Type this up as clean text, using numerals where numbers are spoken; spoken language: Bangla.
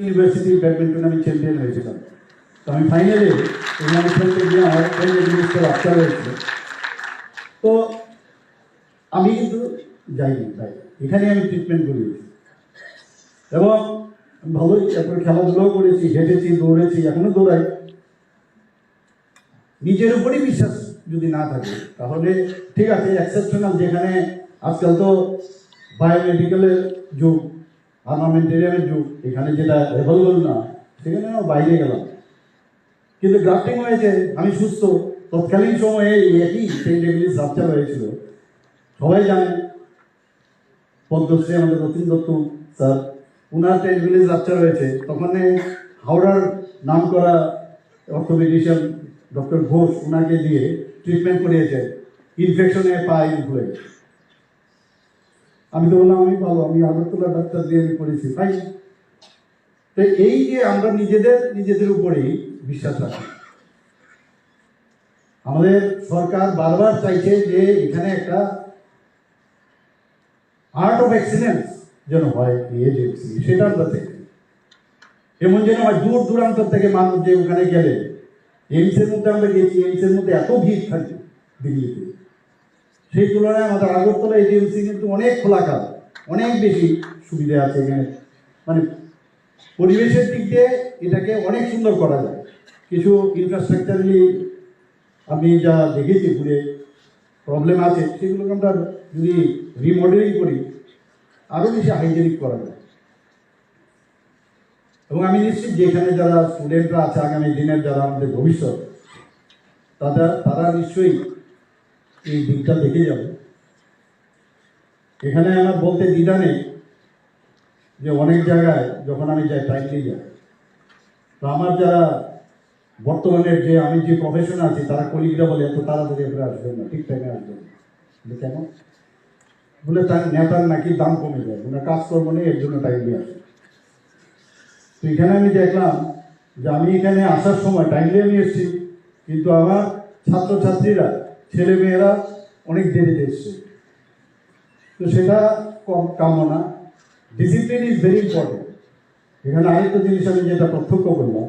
ইউনিভার্সিটি ব্যাডমিন্টন আমি চ্যাম্পিয়ন হয়েছিলাম। তো আমি ফাইনালে টুর্নামেন্ট খেলতে গিয়ে আমার জিনিসটা রাখতে হয়েছিল। তো আমি কিন্তু যাইনি ভাই, এখানে আমি ট্রিটমেন্ট করিয়েছি এবং ভালোই তারপরে খেলাধুলাও করেছি, হেঁটেছি, দৌড়েছি, এখনো দৌড়াই। নিজের উপরই বিশ্বাস যদি না থাকে তাহলে ঠিক আছে, এক্সেপশনাল যেখানে আজকাল তো বায়োমেডিক্যালের যুগ, আর্মামেন্টেরিয়ামের যুগ, এখানে যেটা অ্যাভেলেবল না সেখানে বাইরে গেলাম, কিন্তু গ্রাফটিং হয়েছে, আমি সুস্থ। তৎকালীন সময়ে একই সেন্ট এভিলিস রাপচার হয়েছিল, সবাই জানেন। পদ্মশ্রী আমাদের রতিন দত্ত স্যার, উনার সেন্ট এভিলিস রাপচার হয়েছে, তখন হাওড়ার নাম করা অর্থোপেডিশিয়ান ডক্টর ঘোষ ওনাকে দিয়ে ট্রিটমেন্ট করিয়েছে, ইনফেকশনে পা ইনফ্লুয়েন্স। আমি তো বললাম আমি ভালো, আমি আগরতলা ডাক্তার দিয়ে আমি করেছি, তাই। তো এই যে আমরা নিজেদের উপরেই বিশ্বাস রাখি। আমাদের সরকার বারবার চাইছে যে এখানে একটা আর্ট অফ এক্সিলেন্স যেন হয় এজেন্সি, সেটা আমরা দেখি। এমন যেন হয় দূর দূরান্ত থেকে মানুষ যে ওখানে গেলে, এইমসের মধ্যে আমরা গেছি, এইমসের মধ্যে এত ভিড় থাকে দিল্লিতে, সেই তুলনায় আমাদের আগরতলা এজেন্সি কিন্তু অনেক খোলাকাল, অনেক বেশি সুবিধা আছে এখানে। মানে পরিবেশের দিক দিয়ে এটাকে অনেক সুন্দর করা যায়। কিছু ইনফ্রাস্ট্রাকচারালি আমি যা দেখেছি ঘুরে প্রবলেম আছে, সেগুলোকে আমরা যদি রিমডেলিং করি আরও বেশি হাইজেনিক করা যায়। এবং আমি নিশ্চিত যে এখানে যারা স্টুডেন্টরা আছে, আগামী দিনের যারা আমাদের ভবিষ্যৎ, তারা নিশ্চয়ই এই দিকটা দেখে যাবে। এখানে আমার বলতে দ্বিধা নেই যে অনেক জায়গায় যখন আমি যাই টাইমলি যাই, তো আমার যারা বর্তমানের যে আমি যে প্রফেশন আছি তারা কলিগরা বলে এত তাড়াতাড়ি করে আসবেন না, ঠিক টাইমে আসবেন না। কেন বলে তার নেতার নাকি দাম কমে যায়, ওনার কাজকর্ম নেই, এর জন্য টাইমলি আসে। তো এখানে আমি দেখলাম যে আমি এখানে আসার সময় টাইমলি আমি এসেছি, কিন্তু আমার ছাত্রছাত্রীরা, ছেলে মেয়েরা অনেক দেরিতে এসছে। তো সেটা কাম্য না। Discipline is very important. এখানে আরেকটা জিনিস আমি যেটা প্রত্যক্ষ করলাম,